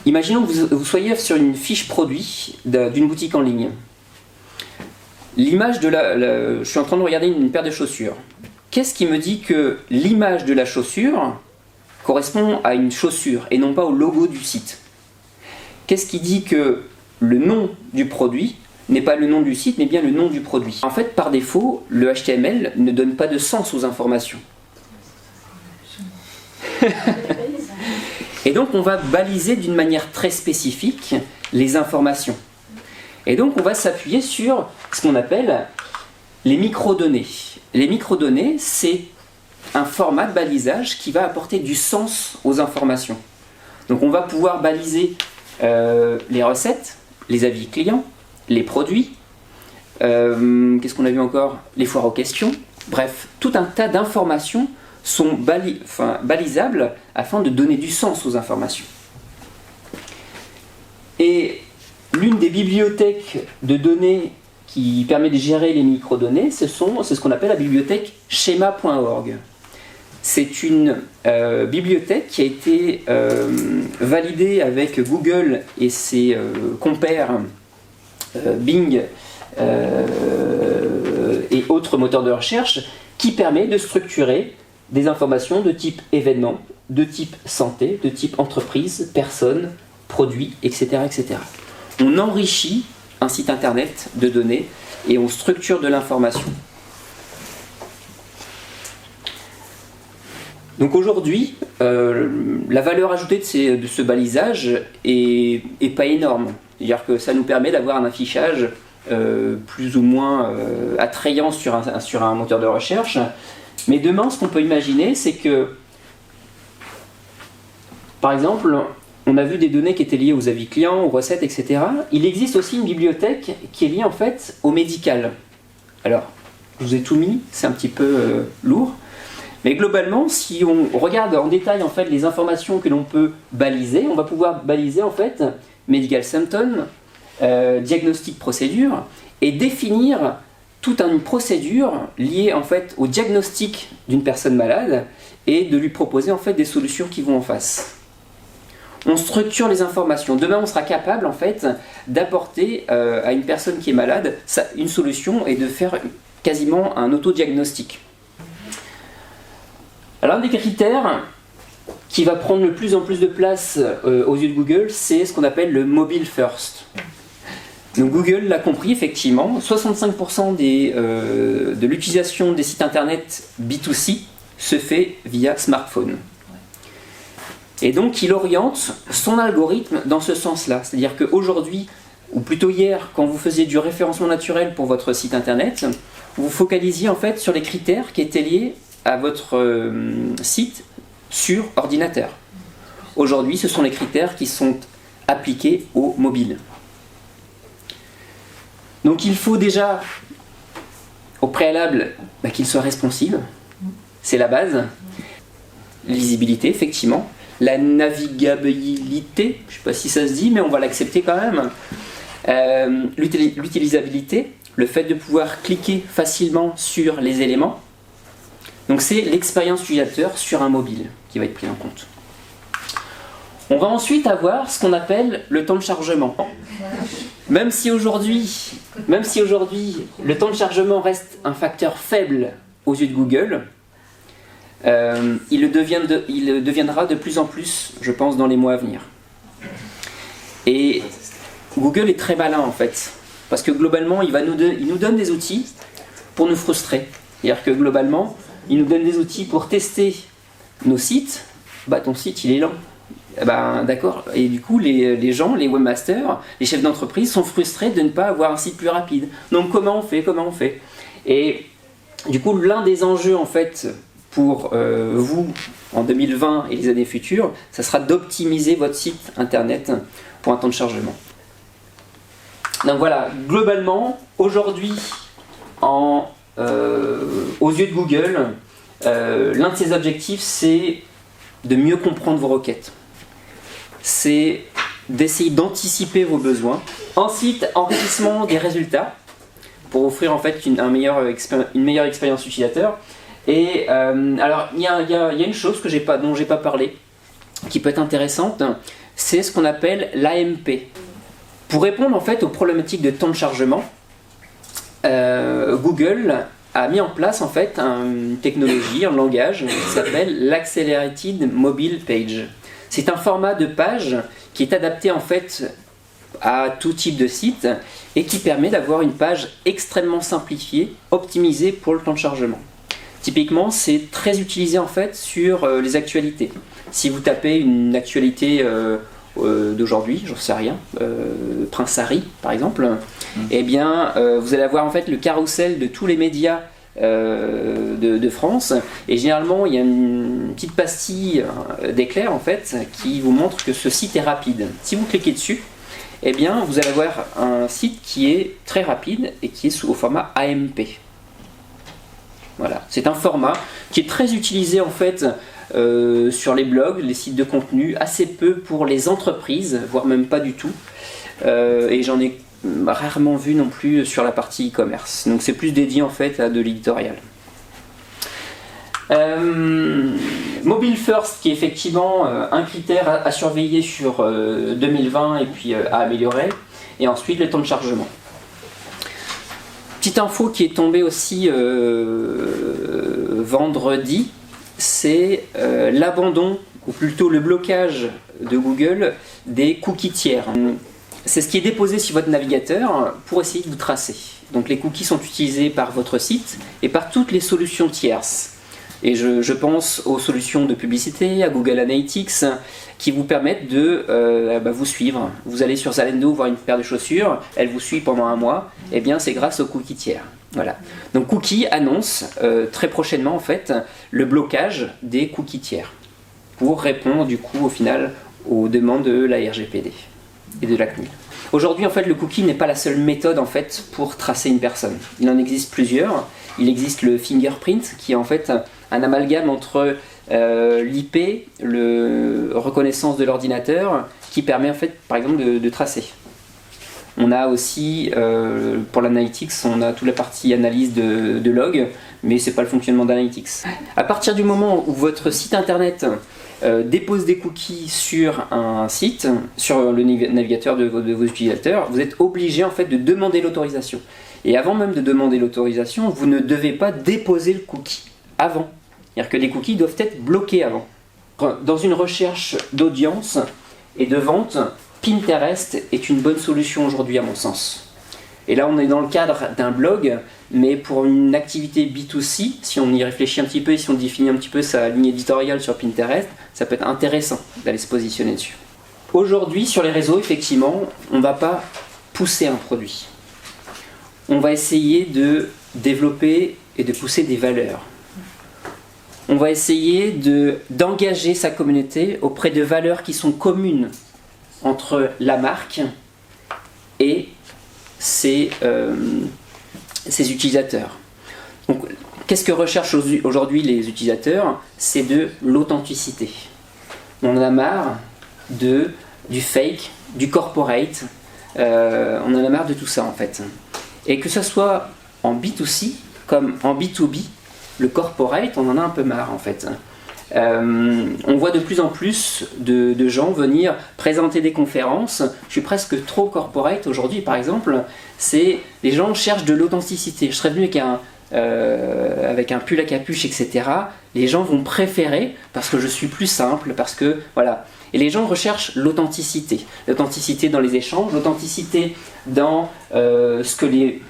Imaginons que vous soyez sur une fiche produit d'une boutique en ligne. L'image de je suis en train de regarder une paire de chaussures. Qu'est-ce qui me dit que l'image de la chaussure correspond à une chaussure et non pas au logo du site? Qu'est-ce qui dit que le nom du produit n'est pas le nom du site, mais bien le nom du produit? En fait, par défaut, le HTML ne donne pas de sens aux informations. Et donc, on va baliser d'une manière très spécifique les informations. Et donc, on va s'appuyer sur ce qu'on appelle les microdonnées. Les microdonnées, c'est un format de balisage qui va apporter du sens aux informations. Donc, on va pouvoir baliser les recettes, les avis clients, les produits, qu'est-ce qu'on a vu encore? Les foires aux questions. Bref, tout un tas d'informations sont balisables afin de donner du sens aux informations. Et l'une des bibliothèques de données qui permet de gérer les microdonnées, c'est ce qu'on appelle la bibliothèque schema.org. C'est une bibliothèque qui a été validée avec Google et ses compères Bing et autres moteurs de recherche, qui permet de structurer des informations de type événement, de type santé, de type entreprise, personne, produit, etc., etc. On enrichit un site internet de données et on structure de l'information. Donc aujourd'hui, la valeur ajoutée de ce balisage est pas énorme. C'est-à-dire que ça nous permet d'avoir un affichage plus ou moins attrayant sur un moteur de recherche. Mais demain, ce qu'on peut imaginer, c'est que, par exemple, on a vu des données qui étaient liées aux avis clients, aux recettes, etc. Il existe aussi une bibliothèque qui est liée en fait au médical. Alors, je vous ai tout mis, c'est un petit peu lourd. Mais globalement, si on regarde en détail en fait les informations que l'on peut baliser, on va pouvoir baliser en fait medical symptom, diagnostic procédure, et définir toute une procédure liée en fait au diagnostic d'une personne malade et de lui proposer en fait des solutions qui vont en face. On structure les informations. Demain, on sera capable en fait d'apporter à une personne qui est malade une solution et de faire quasiment un autodiagnostic. Alors, un des critères qui va prendre de plus en plus de place aux yeux de Google, c'est ce qu'on appelle le mobile first. Donc Google l'a compris effectivement, 65% de l'utilisation des sites internet B2C se fait via smartphone. Et donc il oriente son algorithme dans ce sens-là. C'est-à-dire qu'aujourd'hui, ou plutôt hier, quand vous faisiez du référencement naturel pour votre site internet, vous vous focalisiez en fait sur les critères qui étaient liés à votre site sur ordinateur. Aujourd'hui, ce sont les critères qui sont appliqués au mobile. Donc il faut déjà, au préalable, qu'il soit responsive, c'est la base. Lisibilité, effectivement. La navigabilité, je ne sais pas si ça se dit, mais on va l'accepter quand même. L'utilisabilité, le fait de pouvoir cliquer facilement sur les éléments. Donc c'est l'expérience utilisateur sur un mobile qui va être pris en compte. On va ensuite avoir ce qu'on appelle le temps de chargement. Même si aujourd'hui, le temps de chargement reste un facteur faible aux yeux de Google, il le deviendra de plus en plus, je pense, dans les mois à venir. Et Google est très malin en fait, parce que globalement, il nous donne des outils pour nous frustrer. C'est-à-dire que globalement, il nous donne des outils pour tester nos sites. Ton site, il est lent. D'accord. Et du coup, les gens, les webmasters, les chefs d'entreprise sont frustrés de ne pas avoir un site plus rapide. Donc comment on fait? Et du coup, l'un des enjeux en fait pour vous en 2020 et les années futures, ça sera d'optimiser votre site internet pour un temps de chargement. Donc voilà, globalement, aujourd'hui, aux yeux de Google, l'un de ses objectifs, c'est de mieux comprendre vos requêtes. C'est d'essayer d'anticiper vos besoins. Ensuite, enrichissement des résultats pour offrir en fait une meilleure expérience utilisateur. Et alors, il y a une chose dont j'ai pas parlé, qui peut être intéressante, c'est ce qu'on appelle l'AMP. Pour répondre en fait aux problématiques de temps de chargement, Google a mis en place en fait une technologie, un langage qui s'appelle l'Accelerated Mobile Page. C'est un format de page qui est adapté en fait à tout type de site et qui permet d'avoir une page extrêmement simplifiée, optimisée pour le temps de chargement. Typiquement, c'est très utilisé en fait sur les actualités. Si vous tapez une actualité d'aujourd'hui, j'en sais rien, Prince Harry par exemple, eh bien vous allez avoir en fait le carrousel de tous les médias de France, et généralement il y a une petite pastille d'éclair en fait qui vous montre que ce site est rapide. Si vous cliquez dessus, eh bien vous allez avoir un site qui est très rapide et qui est au format AMP. Voilà, c'est un format qui est très utilisé en fait sur les blogs, les sites de contenu, assez peu pour les entreprises, voire même pas du tout. Et j'en ai rarement vu non plus sur la partie e-commerce. Donc c'est plus dédié en fait à de l'éditorial. Mobile First, qui est effectivement un critère à surveiller sur 2020 et puis à améliorer. Et ensuite le temps de chargement. Petite info qui est tombée aussi vendredi, c'est l'abandon, ou plutôt le blocage de Google des cookies tiers. C'est ce qui est déposé sur votre navigateur pour essayer de vous tracer. Donc les cookies sont utilisés par votre site et par toutes les solutions tierces. Et je pense aux solutions de publicité, à Google Analytics, qui vous permettent de vous suivre. Vous allez sur Zalando voir une paire de chaussures, elle vous suit pendant un mois, et bien c'est grâce aux cookies tiers. Voilà. Donc Cookie annonce très prochainement en fait le blocage des cookies tiers pour répondre du coup au final aux demandes de la RGPD et de la CNIL. Aujourd'hui en fait le cookie n'est pas la seule méthode en fait pour tracer une personne. Il en existe plusieurs. Il existe le fingerprint qui est en fait un amalgame entre l'IP, le reconnaissance de l'ordinateur, qui permet en fait par exemple de tracer. On a aussi, pour l'analytics, on a toute la partie analyse de log, mais c'est pas le fonctionnement d'analytics. À partir du moment où votre site internet dépose des cookies sur un site, sur le navigateur de vos utilisateurs, vous êtes obligé en fait de demander l'autorisation. Et avant même de demander l'autorisation, vous ne devez pas déposer le cookie avant. C'est-à-dire que les cookies doivent être bloqués avant. Dans une recherche d'audience et de vente, Pinterest est une bonne solution aujourd'hui à mon sens. Et là on est dans le cadre d'un blog, mais pour une activité B2C, si on y réfléchit un petit peu et si on définit un petit peu sa ligne éditoriale sur Pinterest, ça peut être intéressant d'aller se positionner dessus. Aujourd'hui sur les réseaux, effectivement, on ne va pas pousser un produit. On va essayer de développer et de pousser des valeurs. On va essayer d'engager sa communauté auprès de valeurs qui sont communes entre la marque et ses utilisateurs. Donc, qu'est-ce que recherchent aujourd'hui les utilisateurs? C'est de l'authenticité. On en a marre du fake, du corporate, on en a marre de tout ça en fait. Et que ce soit en B2C comme en B2B, le corporate, on en a un peu marre en fait. On voit de plus en plus de gens venir présenter des conférences. Je suis presque trop corporate aujourd'hui par exemple. C'est les gens cherchent de l'authenticité. Je serais venu avec un pull à capuche, etc. Les gens vont préférer parce que je suis plus simple, parce que voilà. Et les gens recherchent l'authenticité. L'authenticité dans les échanges, l'authenticité dans les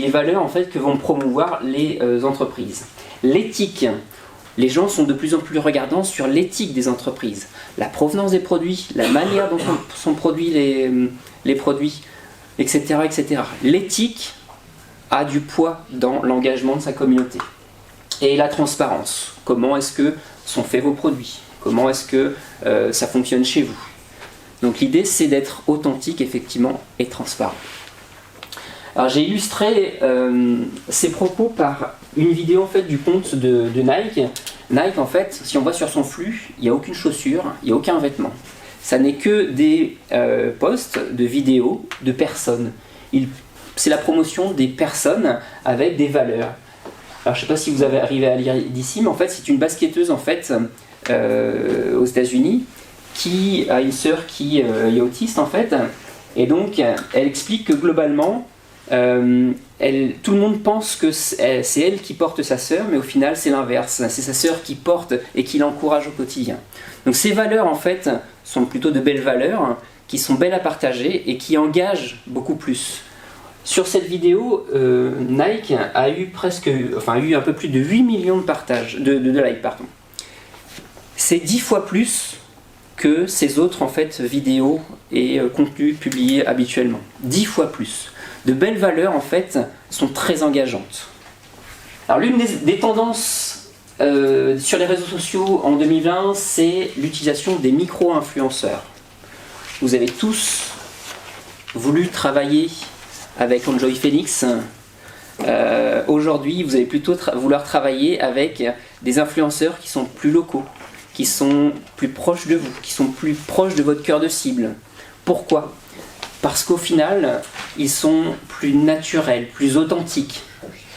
valeurs en fait que vont promouvoir les entreprises. L'éthique. Les gens sont de plus en plus regardants sur l'éthique des entreprises, la provenance des produits, la manière dont sont produits les produits, etc., etc. L'éthique a du poids dans l'engagement de sa communauté. Et la transparence. Comment est-ce que sont faits vos produits? Comment est-ce que ça fonctionne chez vous? Donc l'idée c'est d'être authentique effectivement et transparent. Alors j'ai illustré ces propos par une vidéo en fait du compte de Nike. Nike en fait, si on va sur son flux, il n'y a aucune chaussure, il n'y a aucun vêtement. Ça n'est que des posts de vidéos de personnes. C'est la promotion des personnes avec des valeurs. Alors je ne sais pas si vous avez arrivé à lire d'ici, mais en fait c'est une basketteuse en fait aux États-Unis qui a une sœur qui est autiste en fait, et donc elle explique que globalement, tout le monde pense que c'est elle qui porte sa sœur, mais au final c'est l'inverse, c'est sa sœur qui porte et qui l'encourage au quotidien. Donc ces valeurs en fait sont plutôt de belles valeurs, qui sont belles à partager et qui engagent beaucoup plus. Sur cette vidéo, Nike a eu un peu plus de 8 millions de partages, de likes, pardon. C'est 10 fois plus que ces autres en fait, vidéos et contenus publiés habituellement. 10 fois plus. De belles valeurs en fait sont très engageantes. Alors l'une des tendances sur les réseaux sociaux en 2020, c'est l'utilisation des micro-influenceurs. Vous avez tous voulu travailler avec Enjoy Phoenix. Aujourd'hui, vous allez plutôt vouloir travailler avec des influenceurs qui sont plus locaux, qui sont plus proches de vous, qui sont plus proches de votre cœur de cible. Pourquoi ? Parce qu'au final, ils sont plus naturels, plus authentiques,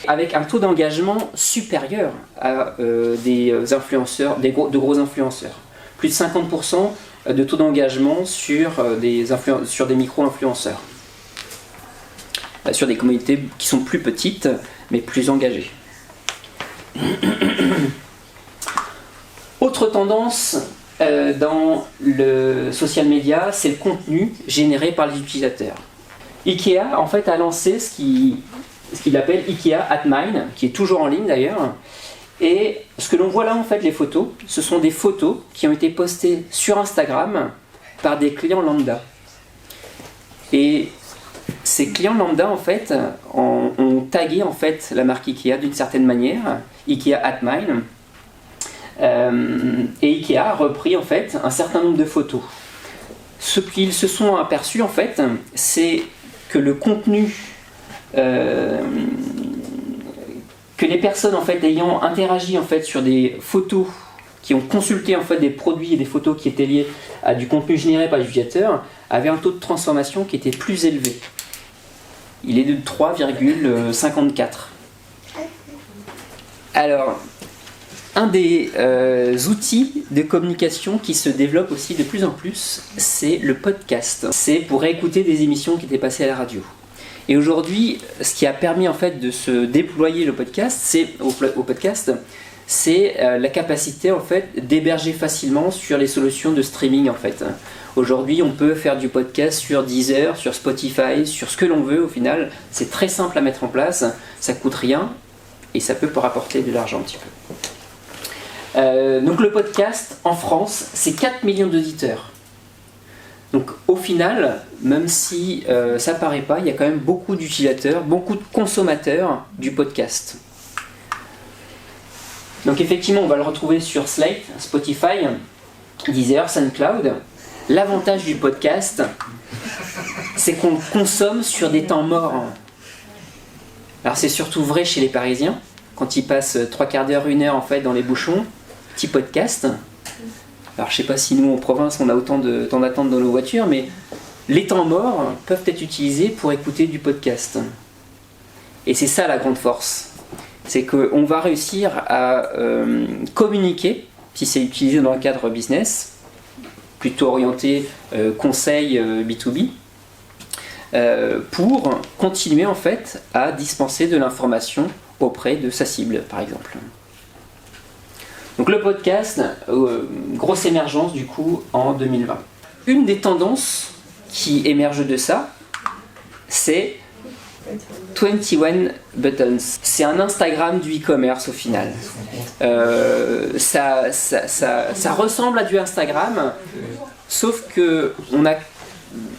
avec un taux d'engagement supérieur à des influenceurs, de gros influenceurs. Plus de 50% de taux d'engagement sur des micro-influenceurs. Sur des communautés qui sont plus petites, mais plus engagées. Autre tendance dans le social media, c'est le contenu généré par les utilisateurs. Ikea en fait a lancé ce qu'il appelle Ikea at Mine, qui est toujours en ligne d'ailleurs. Et ce que l'on voit là en fait, les photos, ce sont des photos qui ont été postées sur Instagram par des clients lambda. Et ces clients lambda en fait ont tagué en fait la marque Ikea d'une certaine manière, Ikea at Mine. Et Ikea a repris en fait un certain nombre de photos. Ce qu'ils se sont aperçus en fait, c'est que le contenu que les personnes en fait ayant interagi en fait sur des photos, qui ont consulté en fait des produits et des photos qui étaient liés à du contenu généré par les utilisateurs, avaient un taux de transformation qui était plus élevé. Il est de 3,54. Alors, un des outils de communication qui se développe aussi de plus en plus, c'est le podcast. C'est pour réécouter des émissions qui étaient passées à la radio. Et aujourd'hui, ce qui a permis en fait de se déployer le podcast, c'est la capacité en fait d'héberger facilement sur les solutions de streaming en fait. Aujourd'hui, on peut faire du podcast sur Deezer, sur Spotify, sur ce que l'on veut au final. C'est très simple à mettre en place, ça coûte rien et ça peut rapporter de l'argent un petit peu. Donc le podcast en France, c'est 4 millions d'auditeurs. Donc au final, même si ça paraît pas, il y a quand même beaucoup d'utilisateurs, beaucoup de consommateurs du podcast. Donc effectivement, on va le retrouver sur Slate, Spotify, Deezer, SoundCloud. L'avantage du podcast, c'est qu'on consomme sur des temps morts. Alors c'est surtout vrai chez les Parisiens, quand ils passent 3 quarts d'heure, 1 heure en fait dans les bouchons, petit podcast. Alors je sais pas si nous en province on a autant de temps d'attente dans nos voitures, mais les temps morts peuvent être utilisés pour écouter du podcast. Et c'est ça la grande force. C'est qu'on va réussir à communiquer, si c'est utilisé dans le cadre business, plutôt orienté conseil B2B, pour continuer en fait à dispenser de l'information auprès de sa cible, par exemple. Donc le podcast, grosse émergence du coup en 2020. Une des tendances qui émerge de ça, c'est 21 Buttons. C'est un Instagram du e-commerce au final. Ça ressemble à du Instagram, sauf que on a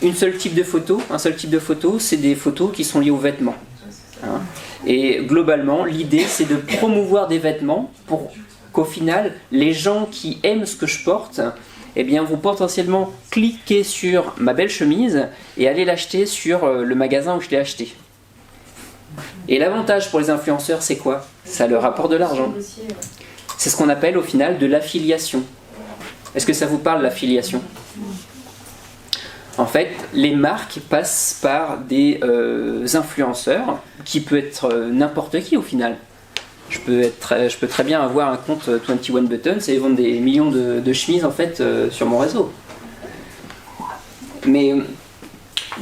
un seul type de photo, c'est des photos qui sont liées aux vêtements. Hein. Et globalement, l'idée c'est de promouvoir des vêtements pour qu'au final, les gens qui aiment ce que je porte, eh bien, vont potentiellement cliquer sur ma belle chemise et aller l'acheter sur le magasin où je l'ai acheté. Et l'avantage pour les influenceurs, c'est quoi ? Ça leur rapporte de l'argent. C'est ce qu'on appelle au final de l'affiliation. Est-ce que ça vous parle, l'affiliation ? En fait, les marques passent par des influenceurs, qui peut être n'importe qui au final. Je peux très bien avoir un compte 21 Buttons et vendre des millions de chemises en fait sur mon réseau. Mais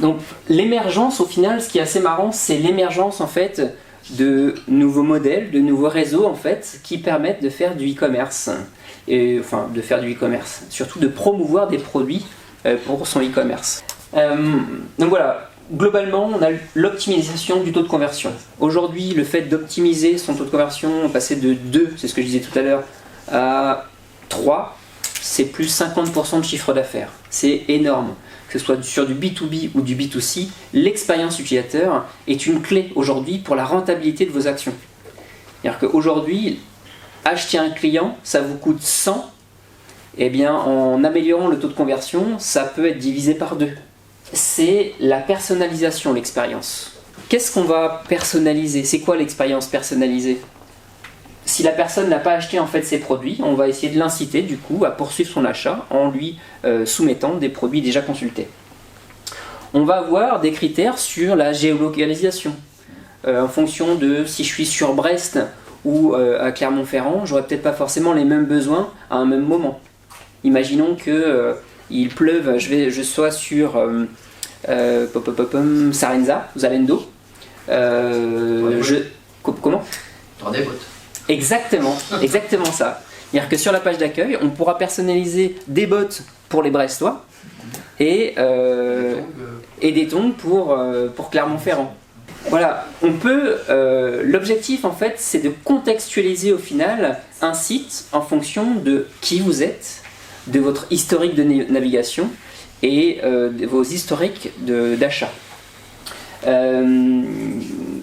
donc l'émergence, au final, ce qui est assez marrant, c'est l'émergence en fait de nouveaux modèles, de nouveaux réseaux en fait, qui permettent de faire du e-commerce. Enfin, de faire du e-commerce, surtout de promouvoir des produits pour son e-commerce. Donc voilà, globalement, on a l'optimisation du taux de conversion. Aujourd'hui, le fait d'optimiser son taux de conversion, passer de 2, c'est ce que je disais tout à l'heure, à 3, c'est plus 50% de chiffre d'affaires. C'est énorme. Que ce soit sur du B2B ou du B2C, l'expérience utilisateur est une clé aujourd'hui pour la rentabilité de vos actions. C'est-à-dire qu'aujourd'hui, acheter un client, ça vous coûte 100, et bien en améliorant le taux de conversion, ça peut être divisé par 2. C'est la personnalisation, l'expérience. Qu'est-ce qu'on va personnaliser? C'est quoi l'expérience personnalisée? Si la personne n'a pas acheté en fait ses produits, on va essayer de l'inciter du coup à poursuivre son achat en lui soumettant des produits déjà consultés. On va avoir des critères sur la géolocalisation. En fonction de si je suis sur Brest ou à Clermont-Ferrand, j'aurai peut-être pas forcément les mêmes besoins à un même moment. Imaginons que il pleuve, je sois sur Sarenza, Zalendo. Comment? Dans des bottes. Exactement ça. C'est-à-dire que sur la page d'accueil, on pourra personnaliser des bottes pour les Brestois et des tongs pour Clermont-Ferrand. Voilà, on peut. L'objectif en fait, c'est de contextualiser au final un site en fonction de qui vous êtes, de votre historique de navigation et de vos historiques d'achat.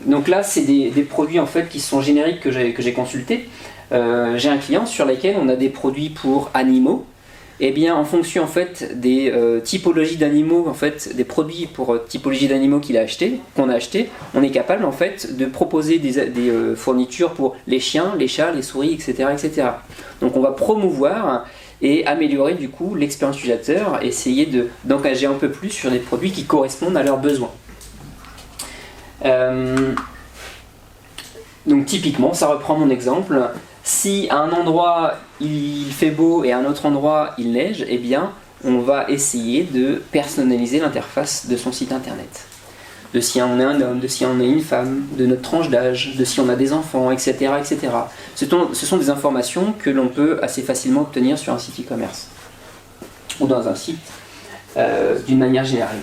Donc là, c'est des produits en fait qui sont génériques que j'ai consultés. J'ai un client sur lequel on a des produits pour animaux. Et bien, en fonction en fait des typologies d'animaux, en fait, des produits pour typologie d'animaux qu'on a acheté, on est capable en fait de proposer des fournitures pour les chiens, les chats, les souris, etc., etc. Donc, on va promouvoir et améliorer du coup l'expérience utilisateur, essayer d'engager un peu plus sur des produits qui correspondent à leurs besoins. Donc typiquement, ça reprend mon exemple, si à un endroit il fait beau et à un autre endroit il neige, eh bien on va essayer de personnaliser l'interface de son site internet. De si on est un homme, de si on est une femme, de notre tranche d'âge, de si on a des enfants, etc. etc. Ce sont des informations que l'on peut assez facilement obtenir sur un site e-commerce ou dans un site d'une manière générale.